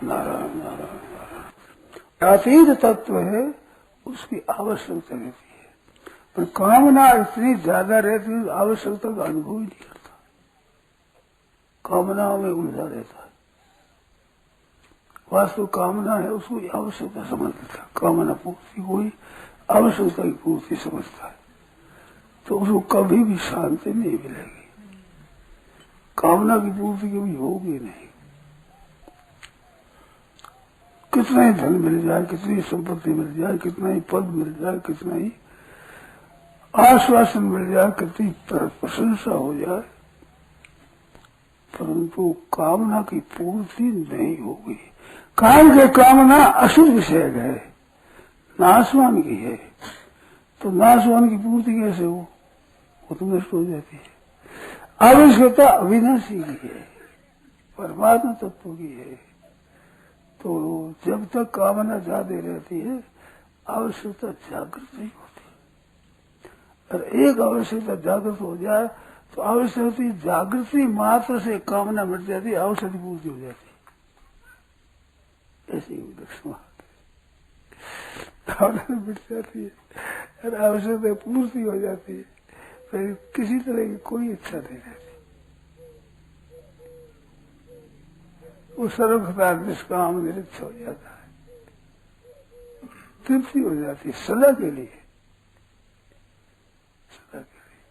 नारायण नारायण नारायण। अतीत तत्व है, उसकी आवश्यकता रहती है, पर कामना इतनी ज्यादा रहती है, आवश्यकता का अनुभव ही नहीं करता, कामनाओं में उलझा रहता है। वास्तव कामना है, उसको आवश्यकता समझ लेता है, कामना पूर्ति को ही आवश्यकता की पूर्ति समझता है, तो उसको कभी भी शांति नहीं मिलेगी, कामना की पूर्ति कभी होगी नहीं। कितना ही धन मिल जाए, कितनी संपत्ति मिल जाए, कितना ही पद मिल जाए, कितना ही आश्वासन मिल जाए, कितनी प्रशंसा हो जाए, परंतु कामना की पूर्ति नहीं होगी। कारण के कामना अशुद्ध विषय है, नाशवान की है, तो नाशवान की पूर्ति कैसे हो? वो तो नष्ट हो जाती है। आवश्यकता अविनाशी की है, परमात्मा तत्व की है, तो जब तक कामना ज्यादा रहती है, आवश्यकता जागृत नहीं होती। और एक आवश्यकता जागृत हो जाए तो आवश्यकता जागृति मात्र से कामना मिट जाती है, आवश्यकता पूर्ति हो जाती है। ऐसी लक्षण कामना मिट जाती है और आवश्यकता पूर्ति हो जाती है, फिर किसी तरह की कोई इच्छा नहीं रहती। वो सर्वथा निष्काम निरुद्ध हो जाता है, तृप्ति हो जाती है सदा के लिए, सदा के लिए।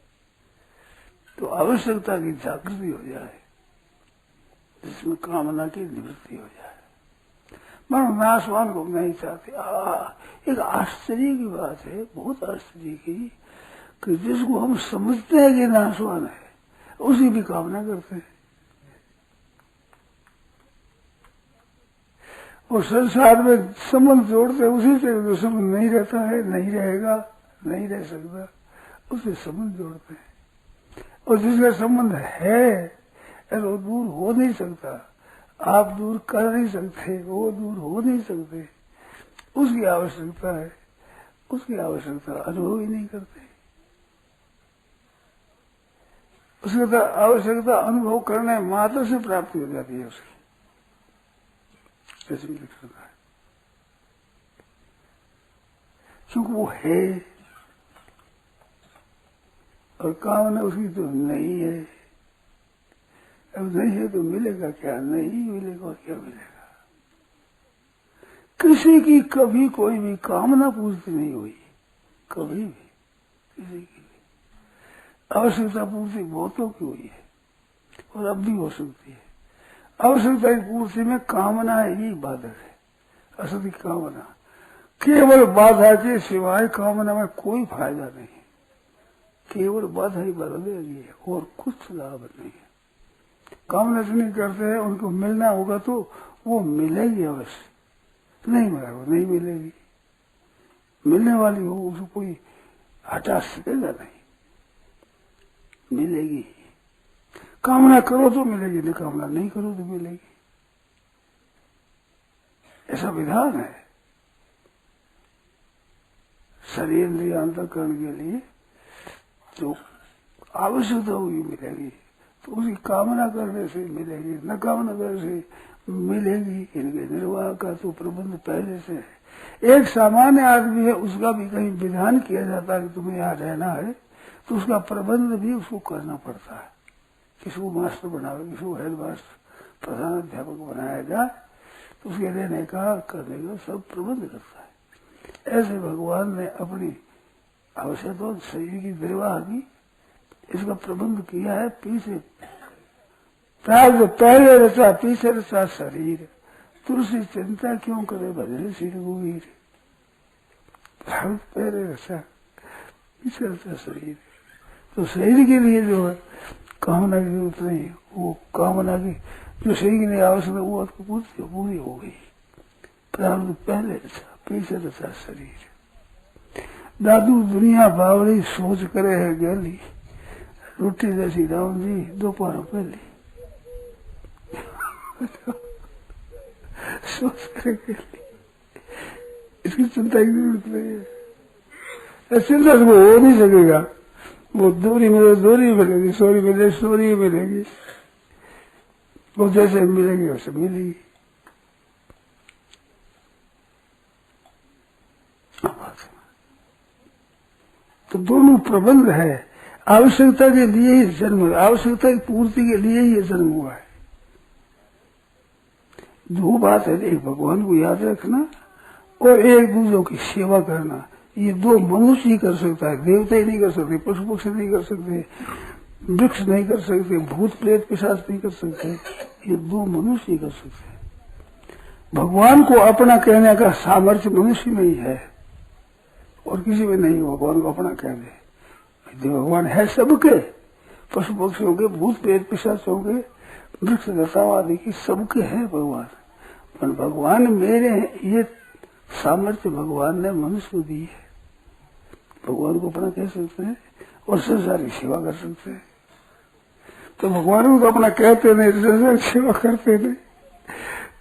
तो आवश्यकता की जागृति हो जाए, जिसमें कामना की निवृत्ति हो जाए। मन नाशवान को नहीं चाहते। एक आश्चर्य की बात है, बहुत आश्चर्य की, कि जिसको हम समझते हैं कि नाशवान है, उसी की कामना करते हैं। और संसार में संबंध जोड़ते, उसी से जो संबंध नहीं रहता है, नहीं रहेगा, नहीं रह सकता, उसे संबंध जोड़ते हैं। और जिसका संबंध है वो दूर हो नहीं सकता, आप दूर कर नहीं सकते, वो दूर हो नहीं सकते, उसकी आवश्यकता है, उसकी आवश्यकता अनुभव ही नहीं करते। उसकी आवश्यकता अनुभव करने मात्र से प्राप्ति हो जाती है उसकी, ऐसे लिख सकता है, क्योंकि वो है और कामना उसकी तो नहीं है। अब नहीं है तो मिलेगा क्या? नहीं मिलेगा क्या मिलेगा? किसी की कभी कोई भी कामना पूर्ति नहीं हुई, कभी भी किसी की भी। आवश्यकता पूर्ति बहुतों की हुई है और अब भी हो सकती है। आवश्यकता की पूर्ति में कामना ही बाधक है, असली कामना केवल बाधा के सिवाय कामना में कोई फायदा नहीं, केवल बाधा ही बदलेगी और कुछ लाभ नहीं है। कामना जो नहीं करते हैं उनको मिलना होगा तो वो मिलेगी अवश्य, नहीं मिलेगा नहीं मिलेगी, मिलने वाली हो उसको कोई हटा सकेगा नहीं, मिलेगी। कामना करो तो मिलेगी, नहीं कामना नहीं करो तो मिलेगी, ऐसा विधान है। शरीर इंद्रिय अंतःकरण के लिए जो आवश्यकता होगी मिलेगी, तो उसकी कामना करने से मिलेगी, न कामना करने से मिलेगी। इनके निर्वाह का तो प्रबंध पहले से है। एक सामान्य आदमी है, उसका भी कहीं विधान किया जाता है कि तुम्हें यहाँ रहना है, तो उसका प्रबंध भी उसको करना पड़ता है। किसी को मास्टर बनावे, किसी को हेड मास्टर प्रधान अध्यापक बनाया जाए तो उसके रहने का करने का सब प्रबंध करता है। ऐसे भगवान ने अपनी आवश्यकता शरीर की निर्वाह की, इसका प्रबंध किया है। पीछे पहले रचा पीछे रचा शरीर, तुलसी चिंता क्यों करे भजन श्री रघुवीर। पहले रचा पीछे रचा शरीर, तो शरीर के लिए जो है कामना की जरूरत नहीं, वो कामना की जो शरीर के लिए आवश्यक है वो आपको पूरी हो गई। प्रारंभ पहले रचा पीछे रचा शरीर। दादू दुनिया बावड़ी सोच करे है गली, रोटी जैसी राम जी दोपहर पहले सोच करे गली, इसकी चिंता की जरूरत नहीं है। चिंता से वो हो नहीं सकेगा। वो दूरी मिले दूरी मिलेगी, सोरी मिले सोरी मिलेगी, वो जैसे मिलेगी वैसे मिलेगी। तो दोनों प्रबंध है। आवश्यकता के लिए ही जन्म, आवश्यकता की पूर्ति के लिए ही ये जन्म हुआ है। दो बात है, एक भगवान को याद रखना और एक दूसरों की सेवा करना। ये दो मनुष्य ही कर सकता है, देवता ही नहीं कर सकते, पशु पक्षी नहीं कर सकते, वृक्ष नहीं कर सकते, भूत प्रेत पिशाच नहीं कर सकते। ये दो मनुष्य ही कर सकते हैं। भगवान को अपना कहने का सामर्थ्य मनुष्य में ही है और किसी में नहीं। भगवान को अपना कह दे, भगवान है सबके, पशु पक्षियों के, भूत प्रेत पिशाचों के, वृक्ष लताओं आदि की सबके हैं भगवान। पर भगवान मेरे हैं, ये सामर्थ्य भगवान ने मनुष्य को दी है। भगवान को अपना कह सकते हैं और संसार की सेवा कर सकते हैं। तो भगवान को तो अपना कहते नहीं, संसार की सेवा करते नहीं,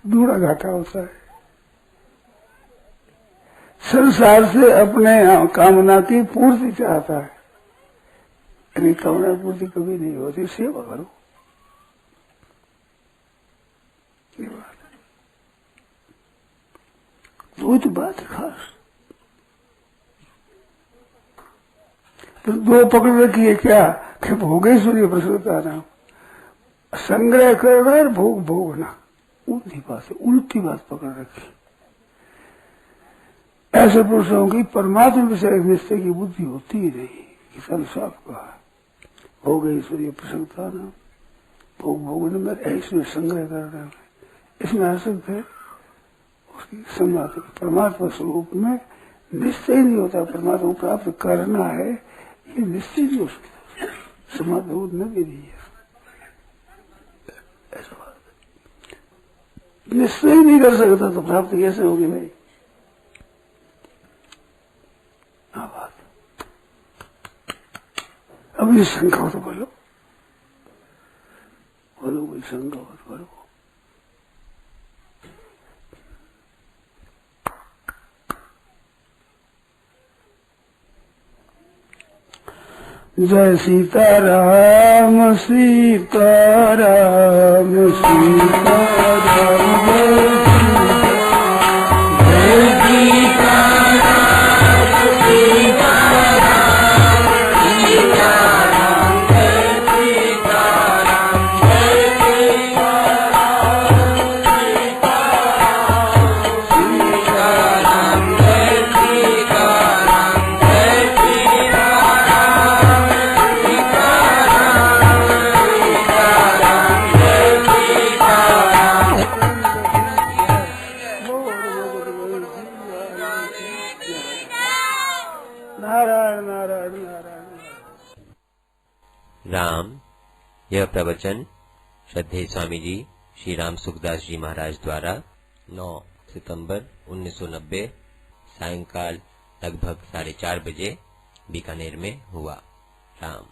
दूड़ा घाटा होता है। संसार से अपने कामना की पूर्ति चाहता है, यानी कामना पूर्ति कभी नहीं होती। सेवा करो, ये बात है। तो बात है खास। तो दो पकड़ रखी है क्या कि भोगेश्वरी प्रसन्नता नाम, संग्रह करना और भोग भोगना, उल्टी बात है, उल्टी बात पकड़ रखी। ऐसे पुरुषों की परमात्मा विषय निश्चय की बुद्धि होती ही नहीं। किसान साफ कहा, भोगेश्वरी प्रसन्नता नाम, भोग भोगने में ऐश्वर्य संग्रह करना, इसमें आसक्त है। उसकी समाधि परमात्मा स्वरूप में निश्चय नहीं होता। परमात्मा को प्राप्त करना है, ये निश्चय नहीं हो सकता। समाधि न भी नहीं है, ऐसा बात है। निश्चय नहीं कर सकता तो प्राप्त कैसे होगी भाई? हाँ बात। अब ये शंका हो तो बोलो, बोलो कोई शंका हो तो बोलो। जय सीताराम सीताराम सीताराम, जय सीताराम सीताराम सीताराम, जय सीताराम जय सीताराम जय सीताराम जय नारायण नारायण नारायण। राम। यह प्रवचन श्रद्धेय स्वामी जी श्री राम सुखदास जी महाराज द्वारा 9 सितंबर 1990 सायंकाल लगभग 4:30 बजे बीकानेर में हुआ। राम।